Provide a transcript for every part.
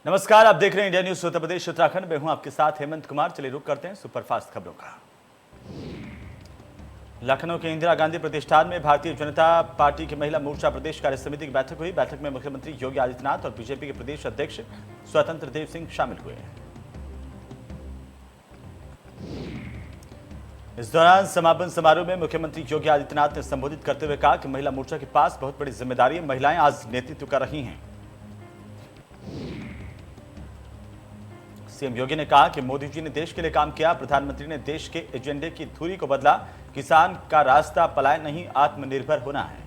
नमस्कार, आप देख रहे हैं इंडिया न्यूज उत्तर प्रदेश उत्तराखंड में। हूं आपके साथ हेमंत कुमार। चलिए रुक करते हैं सुपरफास्ट खबरों का। लखनऊ के इंदिरा गांधी प्रतिष्ठान में भारतीय जनता पार्टी की महिला मोर्चा प्रदेश कार्य समिति की बैठक हुई। बैठक में मुख्यमंत्री योगी आदित्यनाथ और बीजेपी के प्रदेश अध्यक्ष स्वतंत्र देव सिंह शामिल हुए। इस दौरान समापन समारोह में मुख्यमंत्री योगी आदित्यनाथ ने संबोधित करते हुए कहा कि महिला मोर्चा के पास बहुत बड़ी जिम्मेदारी है। महिलाएं आज नेतृत्व कर रही हैं। सीएम योगी ने कहा कि मोदी जी ने देश के लिए काम किया। प्रधानमंत्री ने देश के एजेंडे की धुरी को बदला। किसान का रास्ता पलायन नहीं, आत्मनिर्भर होना है।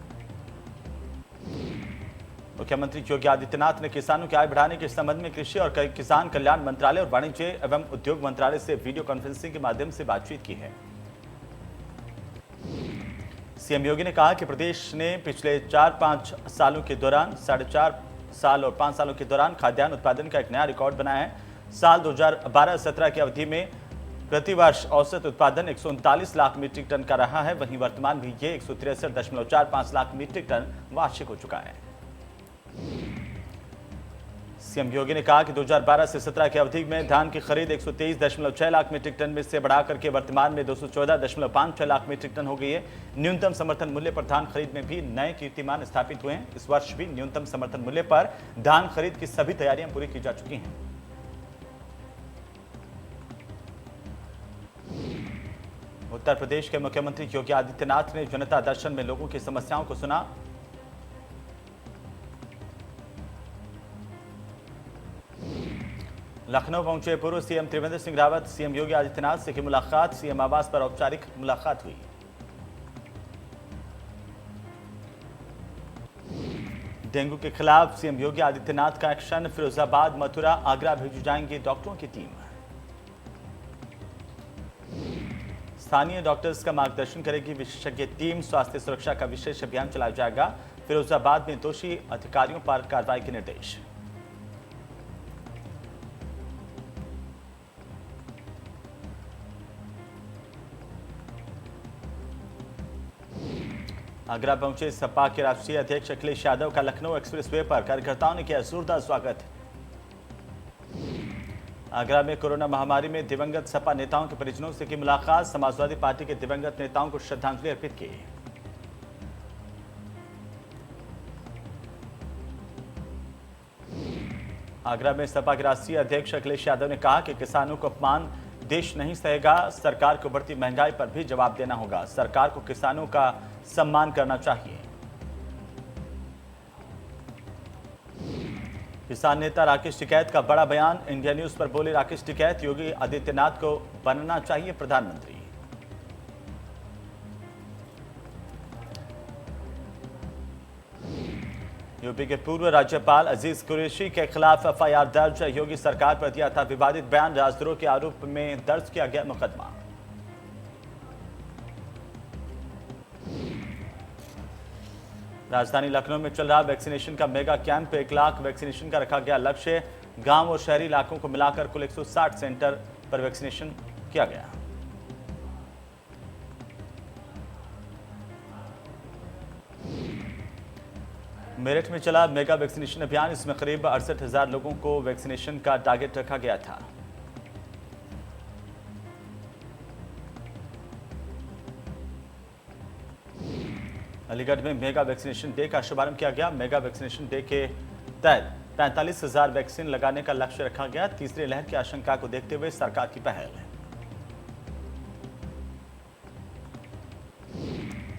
मुख्यमंत्री योगी आदित्यनाथ ने किसानों की आय बढ़ाने के संबंध में कृषि और किसान कल्याण मंत्रालय और वाणिज्य एवं उद्योग मंत्रालय से वीडियो कॉन्फ्रेंसिंग के माध्यम से बातचीत की है। सीएम योगी ने कहा कि प्रदेश ने पिछले 4-5 सालों के दौरान 4.5 साल और 5 सालों के दौरान खाद्यान्न उत्पादन का एक नया रिकॉर्ड बनाया है। साल 2012-17 की अवधि में प्रतिवर्ष औसत उत्पादन 139 लाख मीट्रिक टन का रहा है। वहीं वर्तमान में ये 163.45 लाख मीट्रिक टन वार्षिक हो चुका है। सीएम योगी ने कहा कि 2012 से 17 की अवधि में धान की खरीद 123.6 लाख मीट्रिक टन में से बढ़ाकर के वर्तमान में 214.56 लाख मीट्रिक टन हो गई है। न्यूनतम समर्थन मूल्य पर धान खरीद में भी नए कीर्तिमान स्थापित हुए हैं। इस वर्ष भी न्यूनतम समर्थन मूल्य पर धान खरीद की सभी तैयारियां पूरी की जा चुकी हैं। उत्तर प्रदेश के मुख्यमंत्री योगी आदित्यनाथ ने जनता दर्शन में लोगों की समस्याओं को सुना। लखनऊ पहुंचे पूर्व सीएम त्रिवेंद्र सिंह रावत। सीएम योगी आदित्यनाथ से की मुलाकात। सीएम आवास पर औपचारिक मुलाकात हुई। डेंगू के खिलाफ सीएम योगी आदित्यनाथ का एक्शन। फिरोजाबाद, मथुरा, आगरा भेजी जाएंगी डॉक्टरों की टीम। स्थानीय डॉक्टर्स का मार्गदर्शन करेगी विशेषज्ञ टीम। स्वास्थ्य सुरक्षा का विशेष अभियान चलाया जाएगा। फिरोजाबाद में दोषी अधिकारियों पर कार्रवाई के निर्देश। आगरा पहुंचे सपा के राष्ट्रीय अध्यक्ष अखिलेश यादव का लखनऊ एक्सप्रेसवे पर कार्यकर्ताओं ने किया जोरदार स्वागत। आगरा में कोरोना महामारी में दिवंगत सपा नेताओं के परिजनों से की मुलाकात। समाजवादी पार्टी के दिवंगत नेताओं को श्रद्धांजलि अर्पित की। आगरा में सपा के राष्ट्रीय अध्यक्ष अखिलेश यादव ने कहा कि किसानों को अपमान देश नहीं सहेगा। सरकार को बढ़ती महंगाई पर भी जवाब देना होगा। सरकार को किसानों का सम्मान करना चाहिए। किसान नेता राकेश टिकैत का बड़ा बयान। इंडिया न्यूज पर बोले राकेश टिकैत, योगी आदित्यनाथ को बनना चाहिए प्रधानमंत्री। यूपी के पूर्व राज्यपाल अजीज कुरैशी के खिलाफ एफआईआर दर्ज। योगी सरकार पर दिया था विवादित बयान। राजद्रोह के आरोप में दर्ज किया गया मुकदमा। राजधानी लखनऊ में चल रहा वैक्सीनेशन का मेगा कैंप। 1 लाख वैक्सीनेशन का रखा गया लक्ष्य। गांव और शहरी इलाकों को मिलाकर कुल 160 सेंटर पर वैक्सीनेशन किया गया। मेरठ में चला मेगा वैक्सीनेशन अभियान। इसमें करीब 68,000 लोगों को वैक्सीनेशन का टारगेट रखा गया था। अलीगढ़ में मेगा वैक्सीनेशन डे का शुभारंभ किया गया। मेगा वैक्सीनेशन डे के तहत 45,000 वैक्सीन लगाने का लक्ष्य रखा गया। तीसरी लहर की आशंका को देखते हुए सरकार की पहल।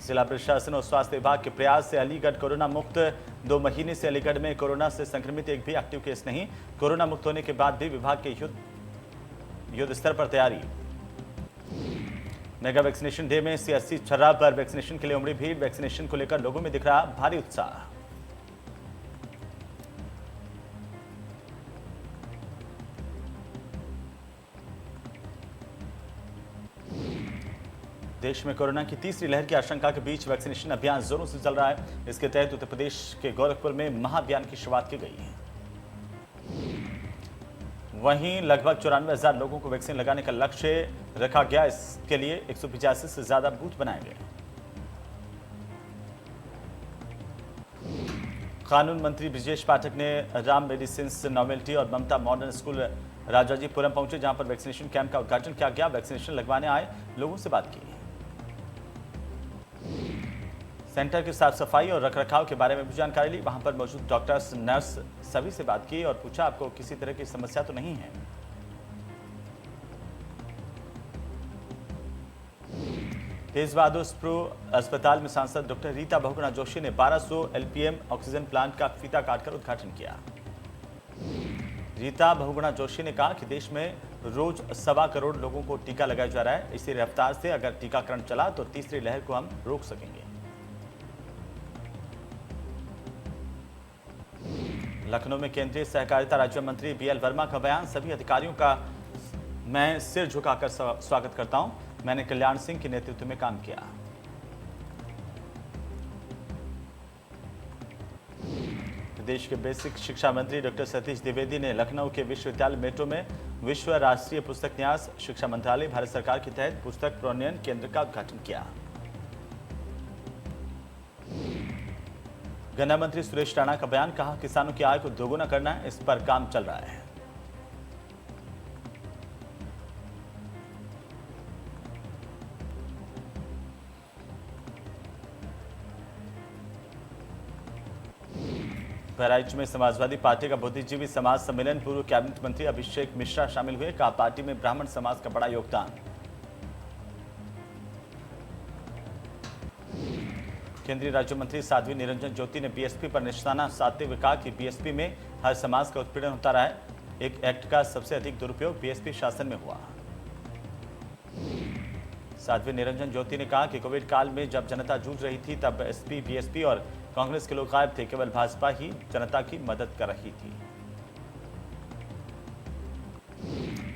जिला प्रशासन और स्वास्थ्य विभाग के प्रयास से अलीगढ़ कोरोना मुक्त। 2 महीने से अलीगढ़ में कोरोना से संक्रमित एक भी एक्टिव केस नहीं। कोरोना मुक्त होने के बाद भी विभाग के युद्ध स्तर पर तैयारी। मेगा वैक्सीनेशन डे में सीएससी छर्रा पर वैक्सीनेशन के लिए उमड़ी भीड़। वैक्सीनेशन को लेकर लोगों में दिख रहा भारी उत्साह। देश में कोरोना की तीसरी लहर की आशंका के बीच वैक्सीनेशन अभियान जोरों से चल रहा है। इसके तहत उत्तर प्रदेश के गोरखपुर में महाअभियान की शुरुआत की गई है। वहीं लगभग 94,000 लोगों को वैक्सीन लगाने का लक्ष्य रखा गया। इसके लिए 185 से ज्यादा बूथ बनाए गए। कानून मंत्री ब्रिजेश पाठक ने राम मेडिसिन्स नोवेल्टी और ममता मॉडर्न स्कूल राजाजीपुरम पहुंचे, जहां पर वैक्सीनेशन कैंप का उद्घाटन किया गया। वैक्सीनेशन लगवाने आए लोगों से बात की। सेंटर की साफ सफाई और रखरखाव के बारे में भी जानकारी ली। वहां पर मौजूद डॉक्टर्स, नर्स सभी से बात की और पूछा आपको किसी तरह की समस्या तो नहीं है। तेज बहादुर अस्पताल में सांसद डॉक्टर रीता बहुगुणा जोशी ने 1200 एलपीएम ऑक्सीजन प्लांट का फीता काटकर उद्घाटन किया। रीता बहुगुणा जोशी ने कहा कि देश में रोज 1.25 करोड़ लोगों को टीका लगाया जा रहा है। इसी रफ्तार से अगर टीकाकरण चला तो तीसरी लहर को हम रोक सकेंगे। लखनऊ में केंद्रीय सहकारिता राज्य मंत्री बीएल वर्मा का बयान, सभी अधिकारियों का मैं सिर झुकाकर स्वागत करता हूं। मैंने कल्याण सिंह के नेतृत्व में काम किया। प्रदेश के बेसिक शिक्षा मंत्री डॉक्टर सतीश द्विवेदी ने लखनऊ के विश्वविद्यालय मेट्रो में विश्व राष्ट्रीय पुस्तक न्यास शिक्षा मंत्रालय भारत सरकार के तहत पुस्तक प्रोन्नयन केंद्र का उद्घाटन किया। गन्ना मंत्री सुरेश राणा का बयान, कहा किसानों की आय को दोगुना करना है, इस पर काम चल रहा है। बहराइच में समाजवादी पार्टी का बुद्धिजीवी समाज सम्मेलन, पूर्व कैबिनेट मंत्री अभिषेक मिश्रा शामिल हुए। कहा पार्टी में ब्राह्मण समाज का बड़ा योगदान। केंद्रीय राज्य मंत्री साध्वी निरंजन ज्योति ने बीएसपी पर निशाना साधते हुए कहा कि बीएसपी में हर समाज का उत्पीड़न होता रहा है। एक एक्ट का सबसे अधिक दुरुपयोग बीएसपी शासन में हुआ। साध्वी निरंजन ज्योति ने कहा कि कोविड काल में जब जनता जूझ रही थी तब एसपी, बीएसपी और कांग्रेस के लोग गायब थे, केवल भाजपा ही जनता की मदद कर रही थी।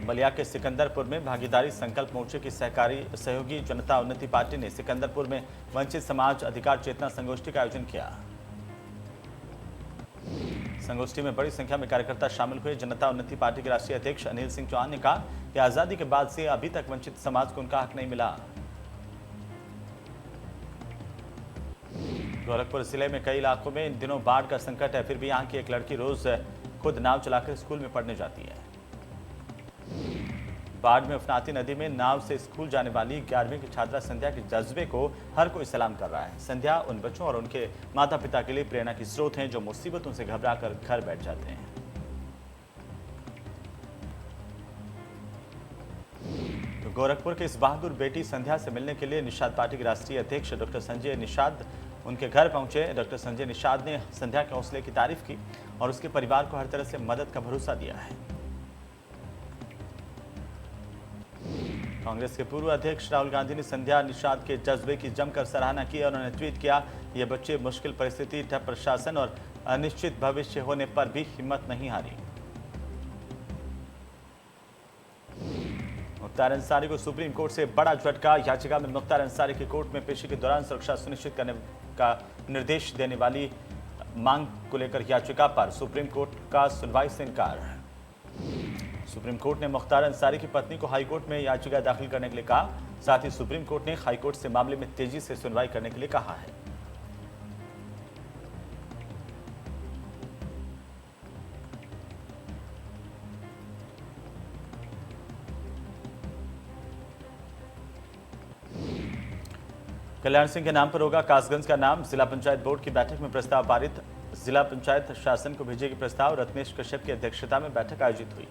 बलिया के सिकंदरपुर में भागीदारी संकल्प मोर्चे की सहयोगी जनता उन्नति पार्टी ने सिकंदरपुर में वंचित समाज अधिकार चेतना संगोष्ठी का आयोजन किया। संगोष्ठी में बड़ी संख्या में कार्यकर्ता शामिल हुए। जनता उन्नति पार्टी के राष्ट्रीय अध्यक्ष अनिल सिंह चौहान ने कहा कि आजादी के बाद से अभी तक वंचित समाज को उनका हक नहीं मिला। गोरखपुर जिले में कई इलाकों में इन दिनों बाढ़ का संकट है, फिर भी यहां की एक लड़की रोज खुद नाव चलाकर स्कूल में पढ़ने जाती है। बाढ़ में उफनाती नदी में नाव से स्कूल जाने वाली 11वीं की छात्रा संध्या के जज्बे को हर कोई सलाम कर रहा है। संध्या उन बच्चों और उनके माता पिता के लिए प्रेरणा की स्रोत हैं जो मुसीबतों से घबराकर घर बैठ जाते हैं। तो गोरखपुर के इस बहादुर बेटी संध्या से मिलने के लिए निषाद पार्टी के राष्ट्रीय अध्यक्ष डॉक्टर संजय निषाद उनके घर पहुंचे। डॉक्टर संजय निषाद ने संध्या के हौसले की तारीफ की और उसके परिवार को हर तरह से मदद का भरोसा दिया है। कांग्रेस के पूर्व अध्यक्ष राहुल गांधी ने संध्या निषाद के जज्बे की जमकर सराहना की और उन्होंने ट्वीट किया, ये बच्चे मुश्किल परिस्थिति, ठप प्रशासन और अनिश्चित भविष्य होने पर भी हिम्मत नहीं हारी। मुख्तार अंसारी को सुप्रीम कोर्ट से बड़ा झटका। याचिका में मुख्तार अंसारी की कोर्ट में पेशी के दौरान सुरक्षा सुनिश्चित करने का निर्देश देने वाली मांग को लेकर याचिका पर सुप्रीम कोर्ट का सुनवाई से इनकार। सुप्रीम कोर्ट ने मुख्तार अंसारी की पत्नी को हाईकोर्ट में याचिका दाखिल करने के लिए कहा। साथ ही सुप्रीम कोर्ट ने हाईकोर्ट से मामले में तेजी से सुनवाई करने के लिए कहा है। कल्याण सिंह के नाम पर होगा कासगंज का नाम। जिला पंचायत बोर्ड की बैठक में प्रस्ताव पारित। जिला पंचायत शासन को भेजेगी प्रस्ताव। रत्नेश कश्यप की अध्यक्षता में बैठक आयोजित हुई।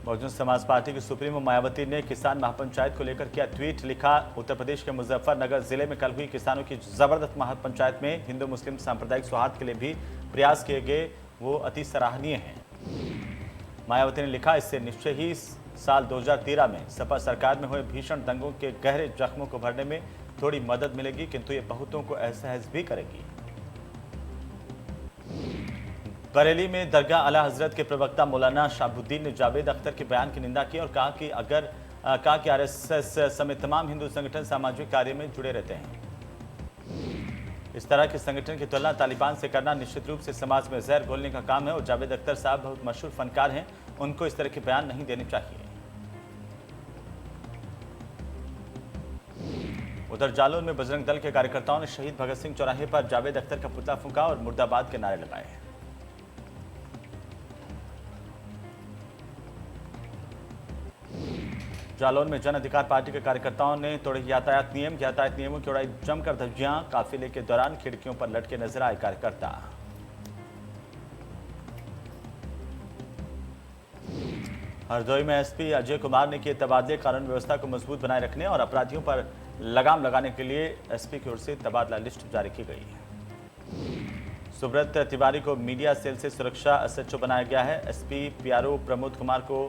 बहुजन समाज पार्टी की सुप्रीमो मायावती ने किसान महापंचायत को लेकर किया ट्वीट। लिखा, उत्तर प्रदेश के मुजफ्फरनगर जिले में कल हुई किसानों की जबरदस्त महापंचायत में हिंदू मुस्लिम सांप्रदायिक सौहार्द के लिए भी प्रयास किए गए, वो अति सराहनीय हैं। मायावती ने लिखा, इससे निश्चय ही साल 2013 में सपा सरकार में हुए भीषण दंगों के गहरे जख्मों को भरने में थोड़ी मदद मिलेगी, किंतु ये बहुतों को असहज भी करेगी। बरेली में दरगाह आला हजरत के प्रवक्ता मौलाना शाहबुद्दीन ने जावेद अख्तर के बयान की निंदा की और कहा कि आरएसएस समेत तमाम हिंदू संगठन सामाजिक कार्य में जुड़े रहते हैं। इस तरह के संगठन की तुलना तालिबान से करना निश्चित रूप से समाज में जहर घोलने का काम है और जावेद अख्तर साहब बहुत मशहूर फनकार हैं, उनको इस तरह के बयान नहीं देने चाहिए। उधर जालौन में बजरंग दल के कार्यकर्ताओं ने शहीद भगत सिंह चौराहे पर जावेद अख्तर का पुतला फूंका और मुर्दाबाद के नारे लगाए। जालौन में जन अधिकार पार्टी के कार्यकर्ताओं ने तोड़े यातायात नियमों की उड़ाई जमकर धज्जियां। काफिले के दौरान खिड़कियों पर लटके नजर आए कार्यकर्ता। हरदोई में एसपी अजय कुमार ने किए तबादले। कानून व्यवस्था को मजबूत बनाए रखने और अपराधियों पर लगाम लगाने के लिए एसपी की ओर से तबादला लिस्ट जारी की गई है। सुब्रत तिवारी को मीडिया सेल से सुरक्षा एसएचओ बनाया गया है। एसपी पीआरओ प्रमोद कुमार को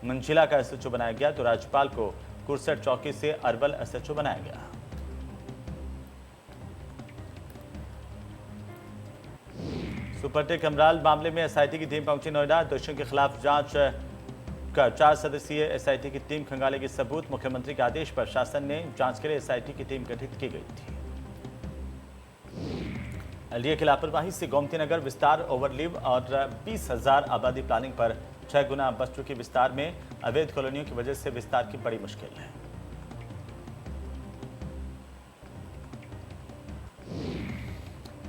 मंजिला का एसएचओ बनाया गया तो राज्यपाल को कुरसट चौकी से अरवल एसएचओ बनाया गया। सुपरटेक अमराल मामले में एसआईटी की टीम पहुंची नोएडा। दोषियों के खिलाफ जांच कर 4 सदस्यीय एसआईटी की टीम खंगालेगी सबूत। मुख्यमंत्री के आदेश पर शासन ने जांच के लिए एसआईटी की टीम गठित की गई थी। एलडीए की लापरवाही से गोमती नगर विस्तार ओवरलिव और 20,000 आबादी प्लानिंग पर 6 गुना बस चुकी। विस्तार में अवैध कॉलोनियों की वजह से विस्तार की बड़ी मुश्किल है।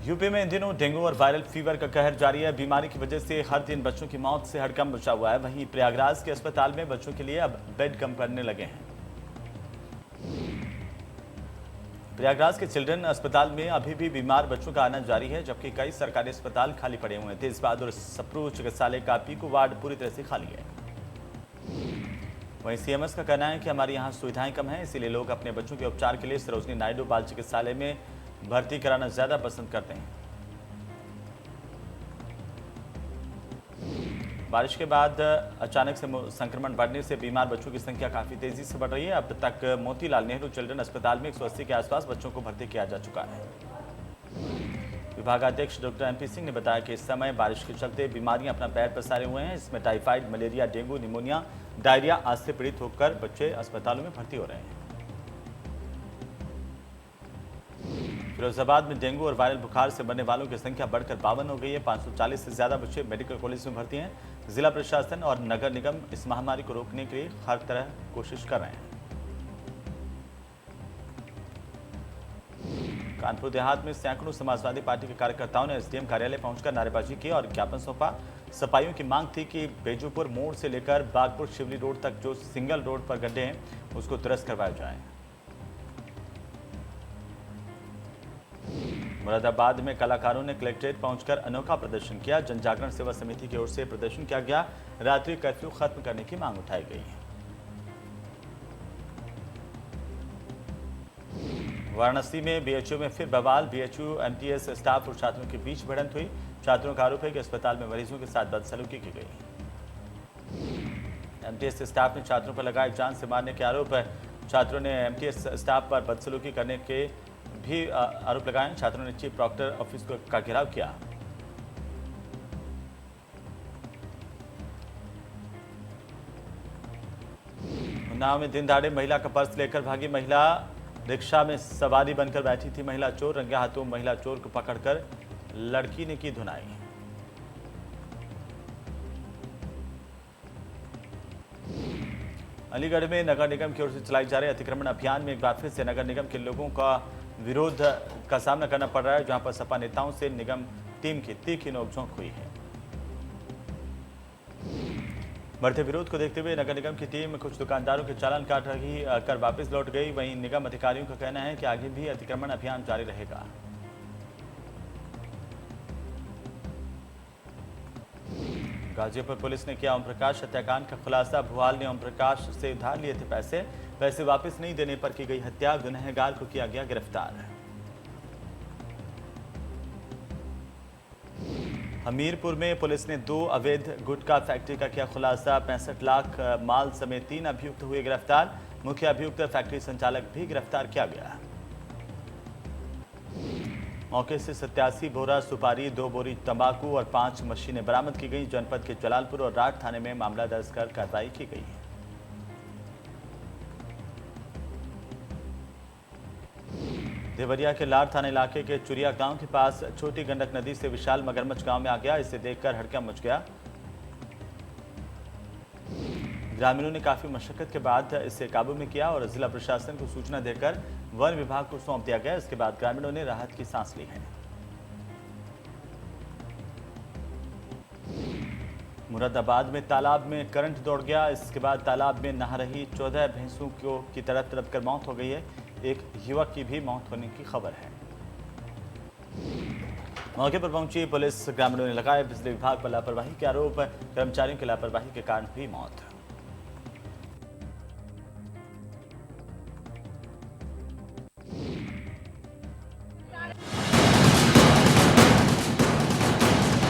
यूपी में इन दिनों डेंगू और वायरल फीवर का कहर जारी है। बीमारी की वजह से हर दिन बच्चों की मौत से हड़कंप मचा हुआ है। वहीं प्रयागराज के अस्पताल में बच्चों के लिए अब बेड कम करने लगे हैं। प्रयागराज के चिल्ड्रन अस्पताल में अभी भी बीमार बच्चों का आना जारी है, जबकि कई सरकारी अस्पताल खाली पड़े हुए हैं। तेज बहादुर सप्रू चिकित्सालय का पीकू वार्ड पूरी तरह से खाली है। वहीं सीएमएस का कहना है कि हमारे यहाँ सुविधाएं कम हैं, इसीलिए लोग अपने बच्चों के उपचार के लिए सरोजनी नायडू बाल चिकित्सालय में भर्ती कराना ज्यादा पसंद करते हैं। बारिश के बाद अचानक से संक्रमण बढ़ने से बीमार बच्चों की संख्या काफी तेजी से बढ़ रही है। अब तक मोतीलाल नेहरू चिल्ड्रन अस्पताल में 180 के आसपास बच्चों को भर्ती किया जा चुका है। विभागाध्यक्ष डॉक्टर एमपी सिंह ने बताया कि इस समय बारिश के चलते बीमारियां अपना पैर पसारे हुए हैं। इसमें typhoid, malaria, dengue, pneumonia, diarrhoea आदि से पीड़ित होकर बच्चे अस्पतालों में भर्ती हो रहे हैं। फिरोजाबाद में डेंगू और वायरल बुखार से मरने वालों की संख्या बढ़कर 52 हो गई है। 540 से ज्यादा बच्चे मेडिकल कॉलेज में भर्ती हैं। जिला प्रशासन और नगर निगम इस महामारी को रोकने के लिए हर तरह कोशिश कर रहे हैं। कानपुर देहात में सैकड़ों समाजवादी पार्टी के कार्यकर्ताओं ने एसडीएम कार्यालय पहुंचकर नारेबाजी की और ज्ञापन सौंपा। सफाइयों की मांग थी कि बेजूपुर मोड़ से लेकर बागपुर शिवली रोड तक जो सिंगल रोड पर गड्ढे हैं उसको दुरुस्त करवाया जाए। मुरादाबाद में कलाकारों ने कलेक्ट्रेट पहुंचकर अनोखा प्रदर्शन किया। जन जागरण सेवा समिति की ओर से प्रदर्शन किया गया। रात्रि कर्फ्यू खत्म करने की मांग उठाई गई है। वाराणसी में बीएचयू में फिर बवाल। बीएचयू एमटीएस स्टाफ और छात्रों के बीच भिड़ंत हुई। छात्रों का आरोप है कि अस्पताल में मरीजों के साथ बदसलूकी की गई। एमटीएस स्टाफ ने छात्रों पर लगाए जान से मारने के आरोप है। छात्रों ने एमटीएस स्टाफ पर बदसलूकी करने के भी आरोप लगाए। छात्रों ने चीफ प्रॉक्टर ऑफिस का घेराव किया। उन्नाव में दिन दहाड़े महिला का पर्स लेकर भागी महिला। रिक्शा में सवारी बनकर बैठी थी महिला चोर। रंगे हाथों महिला चोर को पकड़कर लड़की ने की धुनाई। अलीगढ़ में नगर निगम की ओर से चलाई जा रही अतिक्रमण अभियान में एक बार फिर से नगर निगम के लोगों का विरोध का सामना करना पड़ रहा है, जहां पर सपा नेताओं से निगम टीम की तीखी नोकझोंक हुई है। बढ़ते विरोध को देखते हुए नगर निगम की टीम कुछ दुकानदारों के चालान काट रही कर वापस लौट गई। वहीं निगम अधिकारियों का कहना है कि आगे भी अतिक्रमण अभियान जारी रहेगा। गाजीपुर पुलिस ने किया ओम प्रकाश हत्याकांड का खुलासा। भुआल ने ओम प्रकाश से उधार लिए थे पैसे वापस नहीं देने पर की गई हत्या। गुनहगार को किया गया गिरफ्तार। हमीरपुर में पुलिस ने 2 अवैध गुटखा फैक्ट्री का किया खुलासा। 65 लाख माल समेत 3 अभियुक्त हुए गिरफ्तार। मुख्य अभियुक्त फैक्ट्री संचालक भी गिरफ्तार किया गया। मौके से 87 बोरा सुपारी, 2 बोरी तंबाकू और 5 मशीनें बरामद की गई। जनपद के जलालपुर और राठ थाने में मामला दर्ज कर कार्रवाई की गई है। देवरिया के लार थाना इलाके के चुरिया गांव के पास छोटी गंडक नदी से विशाल मगरमच्छ गांव में आ गया। इसे देखकर हड़कंप मच गया। ग्रामीणों ने काफी मशक्कत के बाद इसे काबू में किया और जिला प्रशासन को सूचना देकर वन विभाग को सौंप दिया गया। इसके बाद ग्रामीणों ने राहत की सांस ली है। मुरादाबाद में तालाब में करंट दौड़ गया। इसके बाद तालाब में नहा रही 14 भैंसों की तड़प तड़प कर मौत हो गई है। एक युवक की भी मौत होने की खबर है। मौके पर पहुंची पुलिस, ग्रामीणों ने लगाए बिजली विभाग पर लापरवाही के आरोप। कर्मचारियों की लापरवाही के कारण हुई मौत।